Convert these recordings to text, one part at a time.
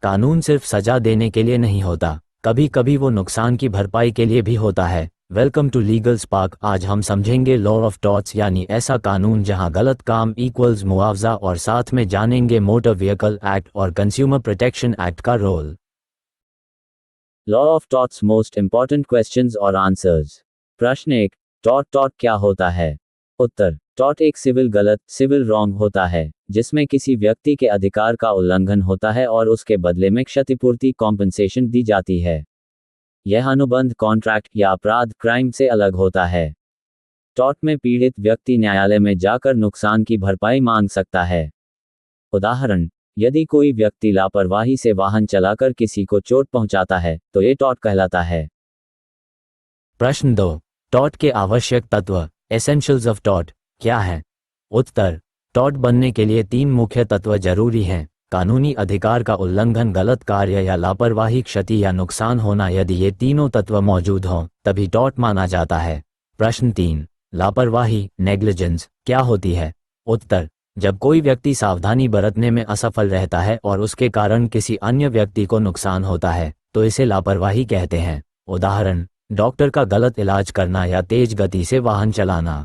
कानून सिर्फ सजा देने के लिए नहीं होता, कभी कभी वो नुकसान की भरपाई के लिए भी होता है। Welcome to Legal Spark. आज हम समझेंगे लॉ ऑफ टॉर्ट्स यानी ऐसा कानून जहां गलत काम इक्वल्स मुआवजा, और साथ में जानेंगे मोटर व्हीकल एक्ट और कंज्यूमर प्रोटेक्शन एक्ट का role. Law of torts most important questions और आंसर्स। प्रश्न 1, टॉर्ट क्या होता है? उत्तर, टॉर्ट एक सिविल रॉन्ग होता है जिसमें किसी व्यक्ति के अधिकार का उल्लंघन होता है और उसके बदले में क्षतिपूर्ति कॉम्पनसेशन दी जाती है। यह अनुबंध कॉन्ट्रैक्ट या अपराध क्राइम से अलग होता है। टॉर्ट में पीड़ित व्यक्ति न्यायालय में जाकर नुकसान की भरपाई मांग सकता है। उदाहरण, यदि कोई व्यक्ति लापरवाही से वाहन चलाकर किसी को चोट पहुंचाता है तो ये टॉर्ट कहलाता है। प्रश्न 2, टॉर्ट के आवश्यक तत्व एसेंशियल्स ऑफ टॉर्ट क्या है? उत्तर, टॉर्ट बनने के लिए 3 मुख्य तत्व जरूरी हैं। कानूनी अधिकार का उल्लंघन, गलत कार्य या लापरवाही, क्षति या नुकसान होना। यदि ये तीनों तत्व मौजूद हों तभी टॉर्ट माना जाता है। प्रश्न 3, लापरवाही नेग्लिजेंस क्या होती है? उत्तर, जब कोई व्यक्ति सावधानी बरतने में असफल रहता है और उसके कारण किसी अन्य व्यक्ति को नुकसान होता है तो इसे लापरवाही कहते हैं। उदाहरण, डॉक्टर का गलत इलाज करना या तेज गति से वाहन चलाना।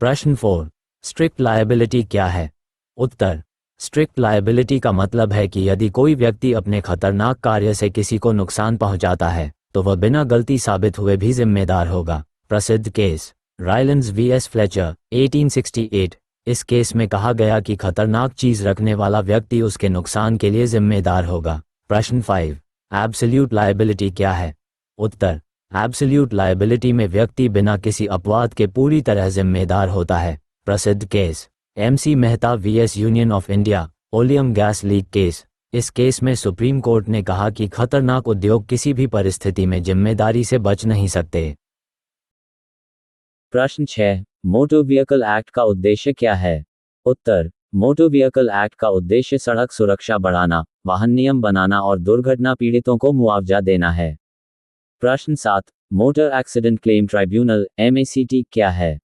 प्रश्न 4, स्ट्रिक्ट लायबिलिटी क्या है? उत्तर, स्ट्रिक्ट लायबिलिटी का मतलब है कि यदि कोई व्यक्ति अपने खतरनाक कार्य से किसी को नुकसान पहुंचाता है तो वह बिना गलती साबित हुए भी जिम्मेदार होगा। प्रसिद्ध केस रायलेंस वीएस फ्लेचर 1868। इस केस में कहा गया कि खतरनाक चीज रखने वाला व्यक्ति उसके नुकसान के लिए जिम्मेदार होगा। प्रश्न 5, एब्सोल्यूट लायबिलिटी क्या है? उत्तर, एब्सोल्यूट लायबिलिटी में व्यक्ति बिना किसी अपवाद के पूरी तरह जिम्मेदार होता है। प्रसिद्ध case MC Mehta VS Union of India oleum gas leak case. इस केस में सुप्रीम कोर्ट ने कहा कि खतरनाक उद्योग किसी भी परिस्थिति में जिम्मेदारी से बच नहीं सकते। प्रश्न 6, मोटर व्हीकल एक्ट का उद्देश्य क्या है? उत्तर, मोटर व्हीकल एक्ट का उद्देश्य सड़क सुरक्षा बढ़ाना, वाहन नियम बनाना और दुर्घटना पीड़ितों को मुआवजा देना है। प्रश्न 7, motor accident claim tribunal MACT क्या है?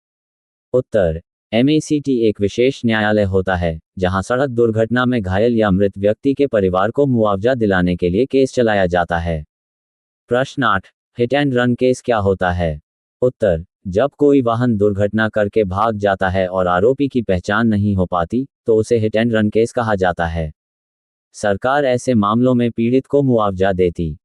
उत्तर, MACT एक विशेष न्यायालय होता है जहां सड़क दुर्घटना में घायल या मृत व्यक्ति के परिवार को मुआवजा दिलाने के लिए केस चलाया जाता है। प्रश्न 8, हिट एंड रन केस क्या होता है? उत्तर, जब कोई वाहन दुर्घटना करके भाग जाता है और आरोपी की पहचान नहीं हो पाती तो उसे हिट एंड रन केस कहा जाता है। सरकार ऐसे मामलों में पीड़ित को मुआवजा देती।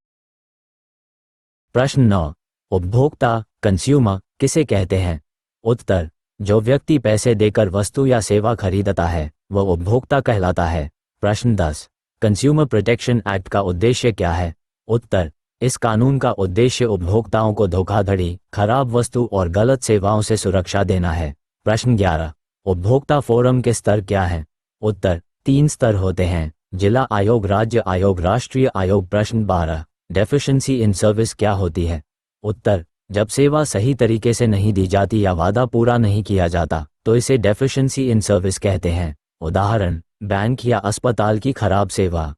प्रश्न 9, उपभोक्ता कंज्यूमर किसे कहते हैं? उत्तर, जो व्यक्ति पैसे देकर वस्तु या सेवा खरीदता है वह उपभोक्ता कहलाता है। प्रश्न 10, कंज्यूमर प्रोटेक्शन एक्ट का उद्देश्य क्या है? उत्तर, इस कानून का उद्देश्य उपभोक्ताओं को धोखाधड़ी, खराब वस्तु और गलत सेवाओं से सुरक्षा देना है। प्रश्न 11, उपभोक्ता फोरम के स्तर क्या हैं? उत्तर, 3 स्तर होते हैं, जिला आयोग, राज्य आयोग, राष्ट्रीय आयोग। प्रश्न 12, डेफिशिएंसी इन सर्विस क्या होती है? उत्तर, जब सेवा सही तरीके से नहीं दी जाती या वादा पूरा नहीं किया जाता तो इसे डेफिशिएंसी इन सर्विस कहते हैं। उदाहरण, बैंक या अस्पताल की खराब सेवा।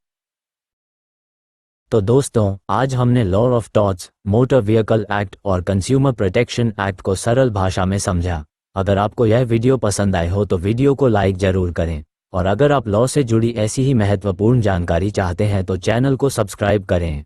तो दोस्तों, आज हमने law of torts, motor Vehicle Act और कंज्यूमर प्रोटेक्शन एक्ट को सरल भाषा में समझा। अगर आपको यह वीडियो पसंद आए हो तो वीडियो को लाइक जरूर करें, और अगर आप लॉ से जुड़ी ऐसी ही महत्वपूर्ण जानकारी चाहते हैं तो चैनल को सब्सक्राइब करें।